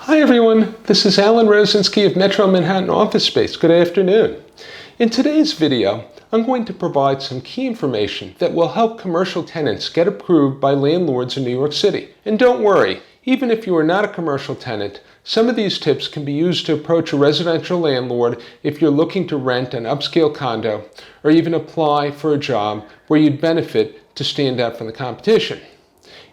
Hi everyone, this is Alan Rosinski of Metro Manhattan Office Space. Good afternoon. In today's video, I'm going to provide some key information that will help commercial tenants get approved by landlords in New York City. And don't worry, even if you are not a commercial tenant, some of these tips can be used to approach a residential landlord if you're looking to rent an upscale condo or even apply for a job where you'd benefit to stand out from the competition.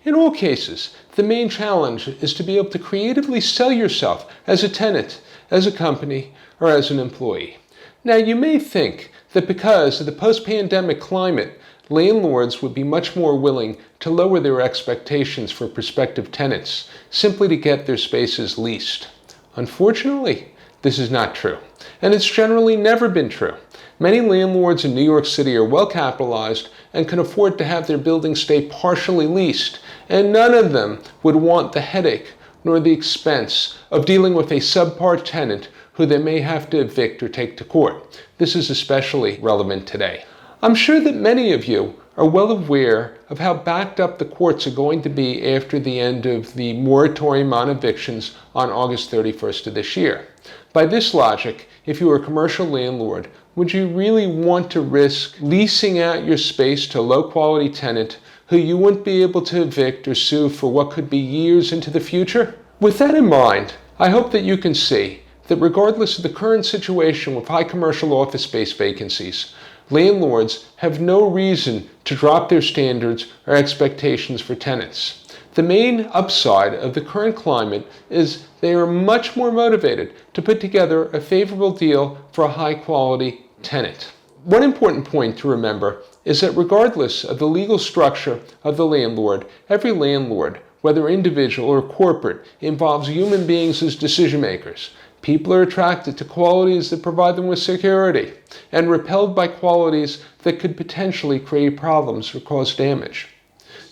In all cases, the main challenge is to be able to creatively sell yourself as a tenant, as a company, or as an employee. Now, you may think that because of the post-pandemic climate, landlords would be much more willing to lower their expectations for prospective tenants simply to get their spaces leased. Unfortunately, this is not true, and it's generally never been true. Many landlords in New York City are well capitalized and can afford to have their buildings stay partially leased, and none of them would want the headache nor the expense of dealing with a subpar tenant who they may have to evict or take to court. This is especially relevant today. I'm sure that many of you are well aware of how backed up the courts are going to be after the end of the moratorium on evictions on August 31st of this year. By this logic, if you were a commercial landlord, would you really want to risk leasing out your space to a low-quality tenant who you wouldn't be able to evict or sue for what could be years into the future? With that in mind, I hope that you can see that regardless of the current situation with high commercial office space vacancies, landlords have no reason to drop their standards or expectations for tenants. The main upside of the current climate is they are much more motivated to put together a favorable deal for a high-quality tenant. One important point to remember is that regardless of the legal structure of the landlord, every landlord, whether individual or corporate, involves human beings as decision makers. People are attracted to qualities that provide them with security and repelled by qualities that could potentially create problems or cause damage.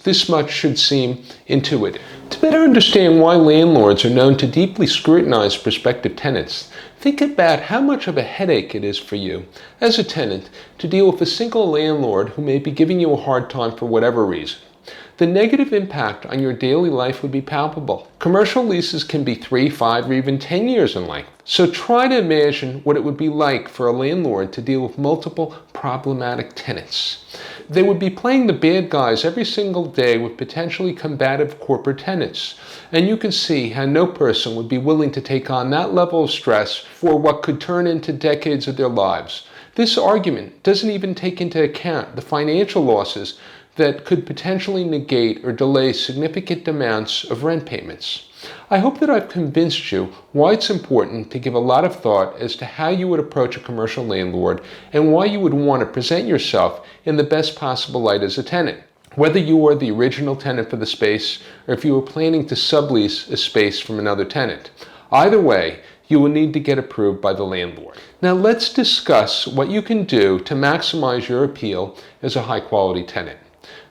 This much should seem intuitive. To better understand why landlords are known to deeply scrutinize prospective tenants, think about how much of a headache it is for you as a tenant to deal with a single landlord who may be giving you a hard time for whatever reason. The negative impact on your daily life would be palpable. Commercial leases can be 3, 5, or even 10 years in length. So try to imagine what it would be like for a landlord to deal with multiple problematic tenants. They would be playing the bad guys every single day with potentially combative corporate tenants. And you can see how no person would be willing to take on that level of stress for what could turn into decades of their lives. This argument doesn't even take into account the financial losses that could potentially negate or delay significant amounts of rent payments. I hope that I've convinced you why it's important to give a lot of thought as to how you would approach a commercial landlord and why you would want to present yourself in the best possible light as a tenant. Whether you are the original tenant for the space or if you are planning to sublease a space from another tenant. Either way, you will need to get approved by the landlord. Now let's discuss what you can do to maximize your appeal as a high-quality tenant.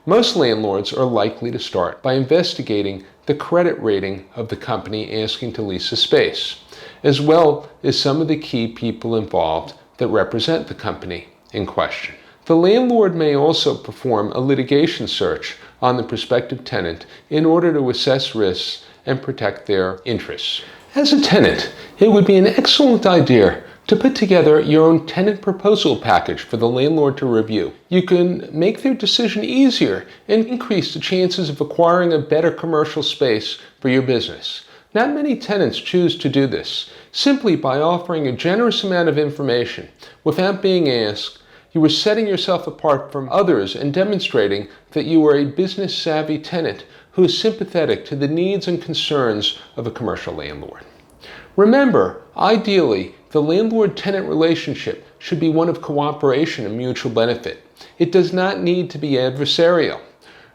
Most landlords are likely to start by investigating the credit rating of the company asking to lease a space, as well as some of the key people involved that represent the company in question. The landlord may also perform a litigation search on the prospective tenant in order to assess risks and protect their interests. As a tenant, it would be an excellent idea to put together your own tenant proposal package for the landlord to review. You can make their decision easier and increase the chances of acquiring a better commercial space for your business. Not many tenants choose to do this. Simply by offering a generous amount of information without being asked, you are setting yourself apart from others and demonstrating that you are a business-savvy tenant who is sympathetic to the needs and concerns of a commercial landlord. Remember, ideally, the landlord-tenant relationship should be one of cooperation and mutual benefit. It does not need to be adversarial.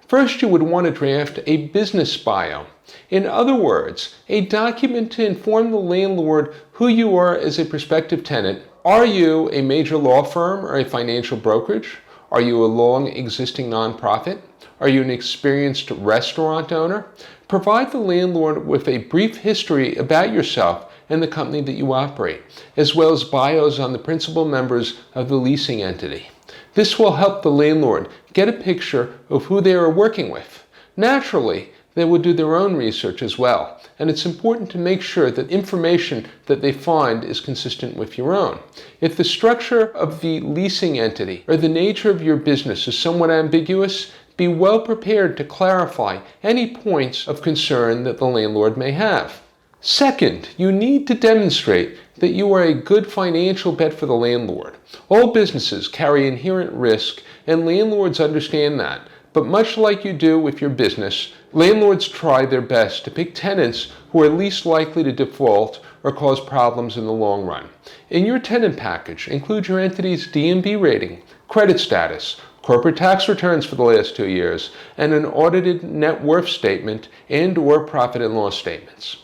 First, you would want to draft a business bio. In other words, a document to inform the landlord who you are as a prospective tenant. Are you a major law firm or a financial brokerage? Are you a long existing nonprofit? Are you an experienced restaurant owner? Provide the landlord with a brief history about yourself and the company that you operate, as well as bios on the principal members of the leasing entity. This will help the landlord get a picture of who they are working with. Naturally, they will do their own research as well. And it's important to make sure that information that they find is consistent with your own. If the structure of the leasing entity or the nature of your business is somewhat ambiguous, be well prepared to clarify any points of concern that the landlord may have. Second, you need to demonstrate that you are a good financial bet for the landlord. All businesses carry inherent risk, and landlords understand that. But much like you do with your business, landlords try their best to pick tenants who are least likely to default or cause problems in the long run. In your tenant package, include your entity's D&B rating, credit status, corporate tax returns for the last 2 years, and an audited net worth statement and/or profit and loss statements.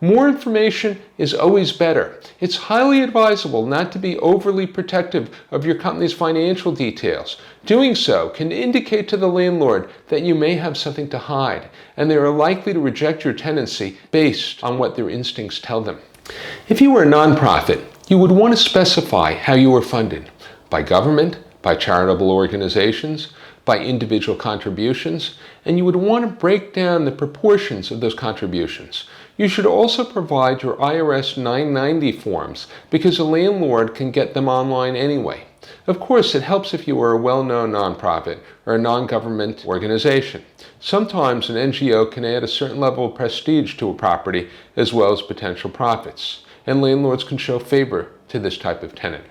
More information is always better. It's highly advisable not to be overly protective of your company's financial details. Doing so can indicate to the landlord that you may have something to hide, and they are likely to reject your tenancy based on what their instincts tell them. If you were a nonprofit, you would want to specify how you are funded: by government, by charitable organizations, by individual contributions, and you would want to break down the proportions of those contributions. You should also provide your IRS 990 forms because a landlord can get them online anyway. Of course, it helps if you are a well-known nonprofit or a non-government organization. Sometimes an NGO can add a certain level of prestige to a property as well as potential profits, and landlords can show favor to this type of tenant.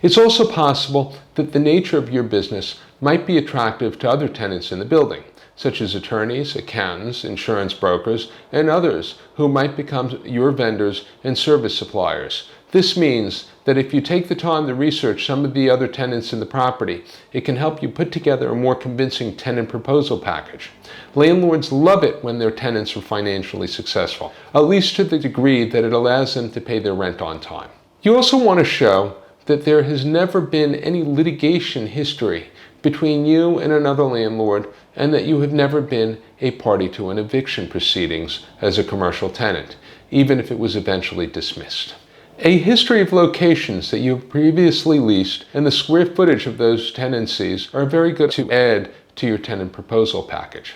It's also possible that the nature of your business might be attractive to other tenants in the building, such as attorneys, accountants, insurance brokers, and others who might become your vendors and service suppliers. This means that if you take the time to research some of the other tenants in the property, it can help you put together a more convincing tenant proposal package. Landlords love it when their tenants are financially successful, at least to the degree that it allows them to pay their rent on time. You also want to show that there has never been any litigation history between you and another landlord, and that you have never been a party to an eviction proceedings as a commercial tenant, even if it was eventually dismissed. A history of locations that you have previously leased and the square footage of those tenancies are very good to add to your tenant proposal package.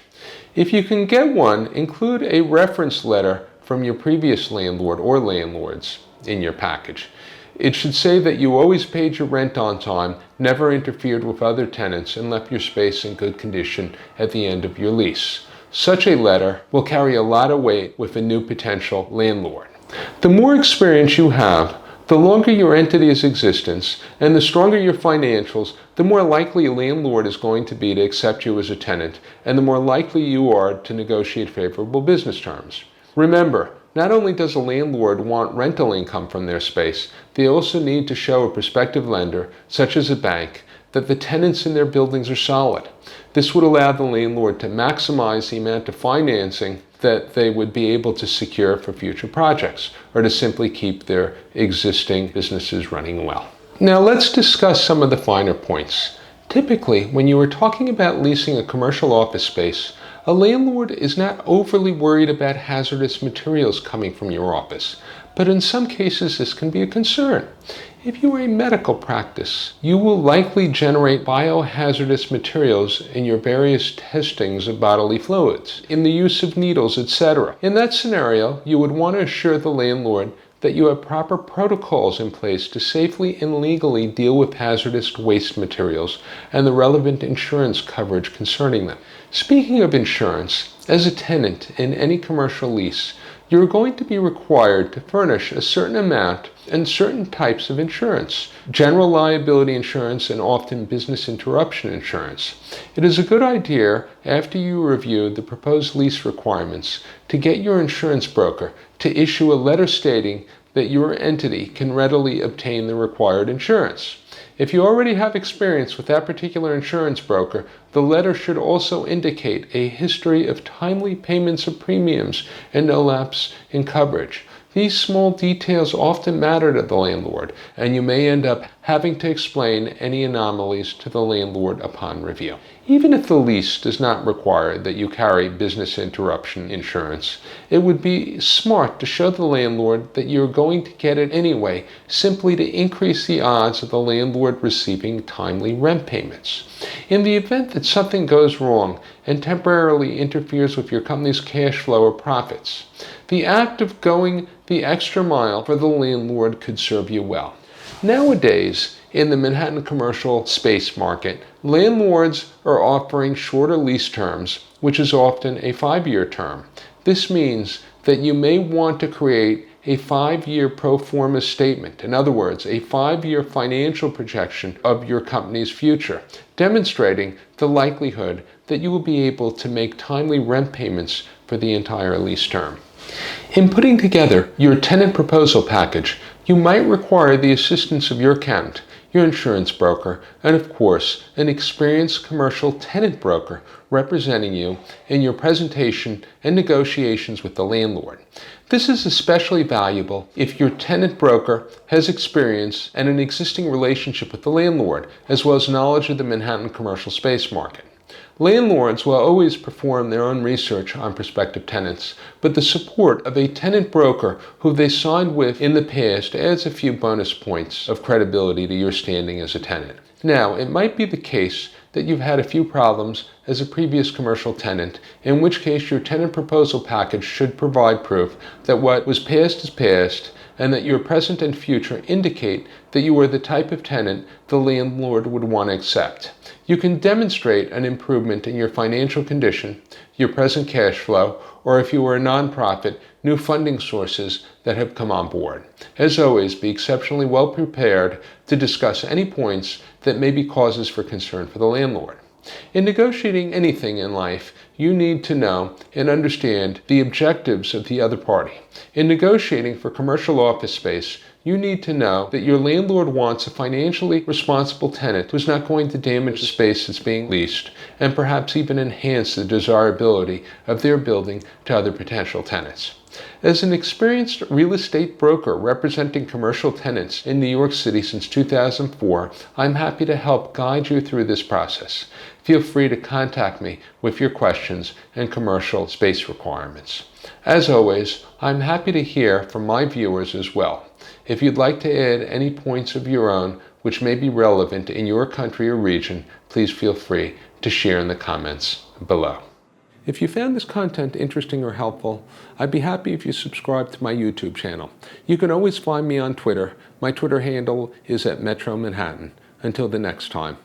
If you can get one, include a reference letter from your previous landlord or landlords in your package. It should say that you always paid your rent on time, never interfered with other tenants, and left your space in good condition at the end of your lease. Such a letter will carry a lot of weight with a new potential landlord. The more experience you have, the longer your entity is in existence, and the stronger your financials, the more likely a landlord is going to be to accept you as a tenant, and the more likely you are to negotiate favorable business terms. Remember, not only does a landlord want rental income from their space, they also need to show a prospective lender, such as a bank, that the tenants in their buildings are solid. This would allow the landlord to maximize the amount of financing that they would be able to secure for future projects, or to simply keep their existing businesses running well. Now let's discuss some of the finer points. Typically, when you are talking about leasing a commercial office space, a landlord is not overly worried about hazardous materials coming from your office, but in some cases this can be a concern. If you are a medical practice, you will likely generate biohazardous materials in your various testings of bodily fluids, in the use of needles, etc. In that scenario, you would want to assure the landlord that you have proper protocols in place to safely and legally deal with hazardous waste materials and the relevant insurance coverage concerning them. Speaking of insurance, as a tenant in any commercial lease, you are going to be required to furnish a certain amount and certain types of insurance: general liability insurance and often business interruption insurance. It is a good idea, after you review the proposed lease requirements, to get your insurance broker to issue a letter stating that your entity can readily obtain the required insurance. If you already have experience with that particular insurance broker, the letter should also indicate a history of timely payments of premiums and no lapse in coverage. These small details often matter to the landlord, and you may end up having to explain any anomalies to the landlord upon review. Even if the lease does not require that you carry business interruption insurance, it would be smart to show the landlord that you're going to get it anyway, simply to increase the odds of the landlord receiving timely rent payments. In the event that something goes wrong and temporarily interferes with your company's cash flow or profits, the act of going the extra mile for the landlord could serve you well. Nowadays, in the Manhattan commercial space market, landlords are offering shorter lease terms, which is often a 5-year term. This means that you may want to create a 5-year pro forma statement. In other words, a 5-year financial projection of your company's future, demonstrating the likelihood that you will be able to make timely rent payments for the entire lease term. In putting together your tenant proposal package, you might require the assistance of your accountant, your insurance broker, and of course, an experienced commercial tenant broker representing you in your presentation and negotiations with the landlord. This is especially valuable if your tenant broker has experience and an existing relationship with the landlord, as well as knowledge of the Manhattan commercial space market. Landlords will always perform their own research on prospective tenants, but the support of a tenant broker who they signed with in the past adds a few bonus points of credibility to your standing as a tenant. Now, it might be the case that you've had a few problems as a previous commercial tenant, in which case your tenant proposal package should provide proof that what was past is past, and that your present and future indicate that you are the type of tenant the landlord would want to accept. You can demonstrate an improvement in your financial condition, your present cash flow, or if you are a nonprofit, new funding sources that have come on board. As always, be exceptionally well prepared to discuss any points that may be causes for concern for the landlord. In negotiating anything in life, you need to know and understand the objectives of the other party. In negotiating for commercial office space, you need to know that your landlord wants a financially responsible tenant who's not going to damage the space that's being leased and perhaps even enhance the desirability of their building to other potential tenants. As an experienced real estate broker representing commercial tenants in New York City since 2004, I'm happy to help guide you through this process. Feel free to contact me with your questions and commercial space requirements. As always, I'm happy to hear from my viewers as well. If you'd like to add any points of your own which may be relevant in your country or region, please feel free to share in the comments below. If you found this content interesting or helpful, I'd be happy if you subscribe to my YouTube channel. You can always find me on Twitter. My Twitter handle is @MetroManhattan. Until the next time.